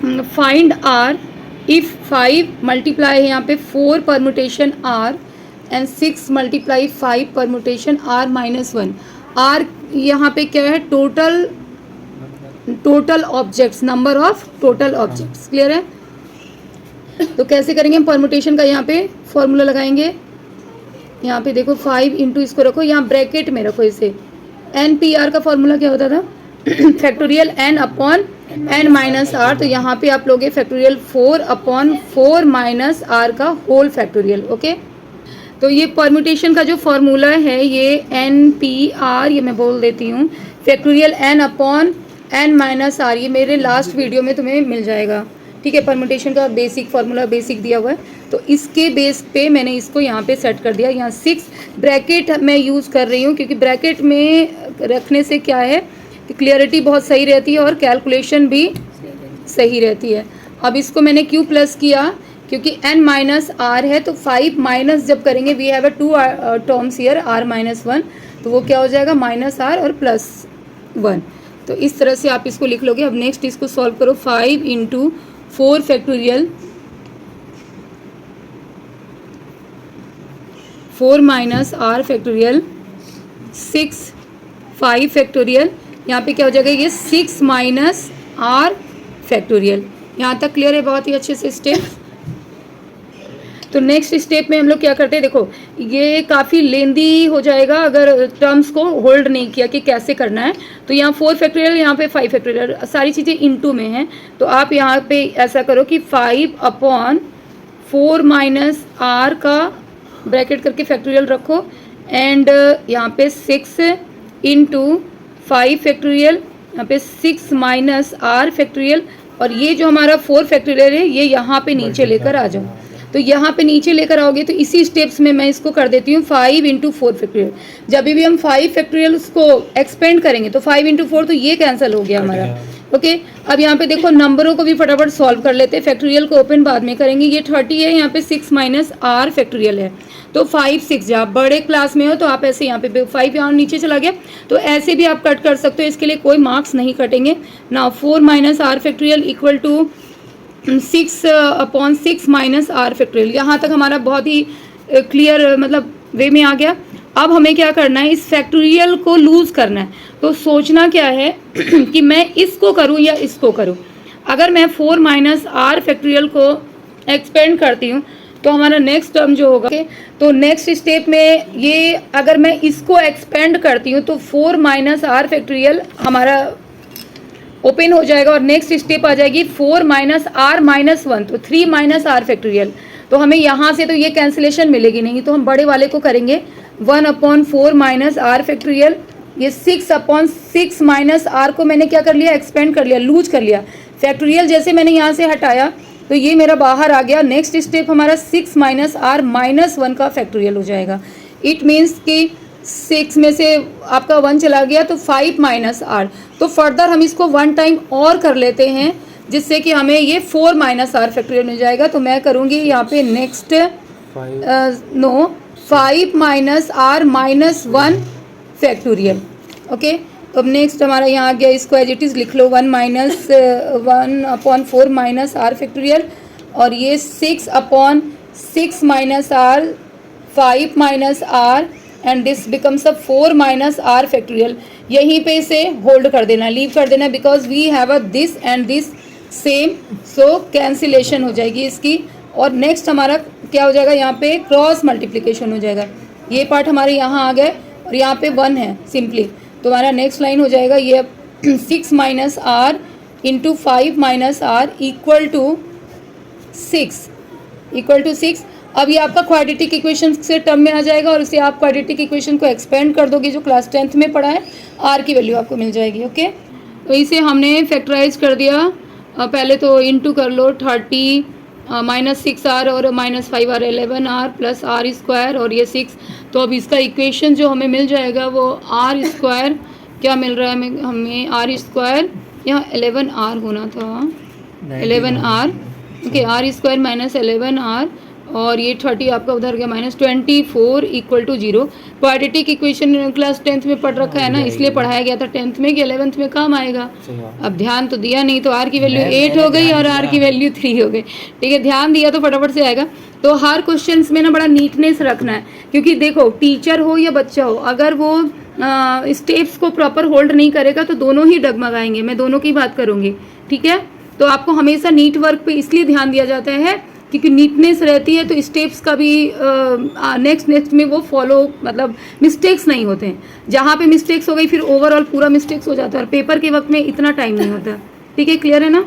Find are if 5 multiply है यहाँ पे 4 permutation r and 6 multiply 5 permutation r minus 1। R यहाँ पे क्या है, total objects, number of total objects. Clear है? तो कैसे करेंगे हम परमुटेशन का, यहाँ पे फॉर्मूला लगाएंगे। यहाँ पे देखो 5 इंटू इसको रखो, यहाँ ब्रैकेट में रखो इसे। एन पी आर का फॉर्मूला क्या होता था? Factorial n upon n minus r. तो यहाँ पे आप लोगे फैक्टोरियल 4 अपॉन 4 माइनस आर का होल फैक्टोरियल। ओके, तो ये परम्यूटेशन का जो फॉर्मूला है ये एन पी आर, ये मैं बोल देती हूँ, factorial n upon n minus r. ये मेरे लास्ट वीडियो में तुम्हें मिल जाएगा। ठीक है, परम्यूटेशन का बेसिक फार्मूला बेसिक दिया हुआ है, तो इसके बेस पे मैंने इसको यहाँ पे सेट कर दिया। यहाँ 6 ब्रैकेट मैं यूज़ कर रही हूँ क्योंकि ब्रैकेट में रखने से क्या है कि क्लियरिटी बहुत सही रहती है और कैलकुलेशन भी सही रहती है। अब इसको मैंने क्यों प्लस किया, क्योंकि n माइनस आर है, तो 5 माइनस जब करेंगे we have a 2 terms here r minus 1, तो वो क्या हो जाएगा माइनस आर और प्लस 1। तो इस तरह से आप इसको लिख लोगे। अब नेक्स्ट इसको सॉल्व करो। 5 into 4 factorial 4 minus r factorial 6 5 factorial, यहाँ पे क्या हो जाएगा ये 6 माइनस आर फैक्टोरियल। यहाँ तक क्लियर है? बहुत ही अच्छे से स्टेप। तो नेक्स्ट स्टेप में हम लोग क्या करते हैं, देखो ये काफ़ी लेंदी हो जाएगा अगर टर्म्स को होल्ड नहीं किया कि कैसे करना है। तो यहाँ 4 फैक्टोरियल, यहाँ पे 5 फैक्टोरियल, सारी चीज़ें इनटू में हैं। तो आप यहाँ पे ऐसा करो कि 5 अपॉन 4 माइनस आर का ब्रैकेट करके फैक्टोरियल रखो, एंड यहाँ पे 6 इंटू 5 फैक्टोरियल, यहाँ पे 6 माइनस आर फैक्टोरियल, और ये जो हमारा 4 फैक्टोरियल है ये यहाँ पे नीचे लेकर आ जाओ। तो यहाँ पे नीचे लेकर आओगे तो इसी स्टेप्स में मैं इसको कर देती हूँ 5 इंटू 4 फैक्टोरियल। जब भी हम 5 फैक्टोरियल उसको एक्सपेंड करेंगे तो 5 इंटू 4, तो ये कैंसिल हो गया हमारा। ओके, अब यहाँ पे देखो नंबरों को भी फटाफट सॉल्व कर लेते हैं। फैक्टोरियल को ओपन बाद में करेंगे। ये 30 है, यहाँ पे 6 माइनस आर फैक्टोरियल है, तो 5 6। जब आप बड़े क्लास में हो तो आप ऐसे यहाँ पे 5 यहाँ नीचे चला गया, तो ऐसे भी आप कट कर सकते हो, इसके लिए कोई मार्क्स नहीं कटेंगे ना। 4 minus r factorial equal to 6 upon 6 minus r factorial. यहाँ तक हमारा बहुत ही क्लियर मतलब वे में आ गया। अब हमें क्या करना है, इस फैक्टोरियल को लूज़ करना है। तो सोचना क्या है कि मैं इसको करूँ या इसको करूँ। अगर मैं 4 माइनस आर फैक्टोरियल को एक्सपेंड करती हूँ तो हमारा नेक्स्ट टर्म जो होगा, तो नेक्स्ट स्टेप में ये अगर मैं इसको एक्सपेंड करती हूँ तो 4 माइनस आर फैक्टोरियल हमारा ओपन हो जाएगा और नेक्स्ट स्टेप आ जाएगी 4 माइनस आर माइनस 1, तो 3 माइनस आर फैक्टोरियल। तो हमें यहाँ से तो ये कैंसिलेशन मिलेगी नहीं, तो हम बड़े वाले को करेंगे 1 अपॉन 4 माइनस आर फैक्टोरियल। ये 6 अपॉन 6 माइनस आर को मैंने क्या कर लिया, एक्सपेंड कर लिया, लूज कर लिया। फैक्टोरियल जैसे मैंने यहाँ से हटाया तो ये मेरा बाहर आ गया। नेक्स्ट स्टेप हमारा 6 माइनस आर माइनस 1 का फैक्टोरियल हो जाएगा। इट मीन्स कि 6 में से आपका 1 चला गया तो 5 माइनस आर। तो फर्दर हम इसको 1 टाइम और कर लेते हैं जिससे कि हमें ये 4 माइनस आर फैक्टोरियल मिल जाएगा। तो मैं करूँगी यहाँ पे next 5 minus r minus 1 factorial. Okay, अब नेक्स्ट हमारा यहाँ आ गया, इसको एज इट इज़ लिख लो 1 minus 1 upon 4 minus r factorial, और ये 6 upon 6 minus r 5 minus r, and this becomes a 4 minus r factorial. यहीं पे इसे होल्ड कर देना, लीव कर देना, because we have a this and this same, so cancellation हो जाएगी इसकी। और नेक्स्ट हमारा क्या हो जाएगा, यहाँ पे क्रॉस मल्टीप्लिकेशन हो जाएगा। ये पार्ट हमारे यहाँ आ गए और यहाँ पे 1 है सिंपली, तो हमारा नेक्स्ट लाइन हो जाएगा ये 6 minus r into 5 minus r equal to 6। अब ये आपका क्वाड्रेटिक इक्वेशन से टर्म में आ जाएगा और उसे आप क्वाड्रेटिक इक्वेशन को एक्सपेंड कर दोगे जो क्लास 10th में पढ़ा है, आर की वैल्यू आपको मिल जाएगी। ओके, तो इसे हमने फैक्टराइज कर दिया। पहले तो इनटू कर लो 30 माइनस 6 आर और minus 5 r 11 r plus r square और ये 6। तो अब इसका इक्वेशन जो हमें मिल जाएगा वो आर स्क्वायर, क्या मिल रहा है हमें आर स्क्वायर, यहाँ 11 आर होना था, 11 r. Okay, r square minus 11 r और ये 30 आपका उधर गया -24 equal to 0। Quadratic equation class 10th में पढ़ रखा है ना, इसलिए पढ़ाया गया था 10th में कि 11th में काम आएगा। अब ध्यान तो दिया नहीं, तो r की वैल्यू 8 हो गई और r की वैल्यू 3 हो गई। ठीक है, ध्यान दिया तो फटाफट से आएगा। तो हर क्वेश्चंस में ना बड़ा नीटनेस रखना है, क्योंकि देखो टीचर हो या बच्चा हो, अगर वो स्टेप्स को प्रॉपर होल्ड नहीं करेगा तो दोनों ही डगमगाएंगे। मैं दोनों की बात करूँगी। ठीक है, तो आपको हमेशा नीट वर्क पे इसलिए ध्यान दिया जाता है क्योंकि नीटनेस रहती है तो स्टेप्स का भी नेक्स्ट में वो फॉलो, मतलब मिस्टेक्स नहीं होते हैं। जहाँ पे मिस्टेक्स हो गई फिर ओवरऑल पूरा मिस्टेक्स हो जाता है और पेपर के वक्त में इतना टाइम नहीं होता। ठीक है, क्लियर है ना?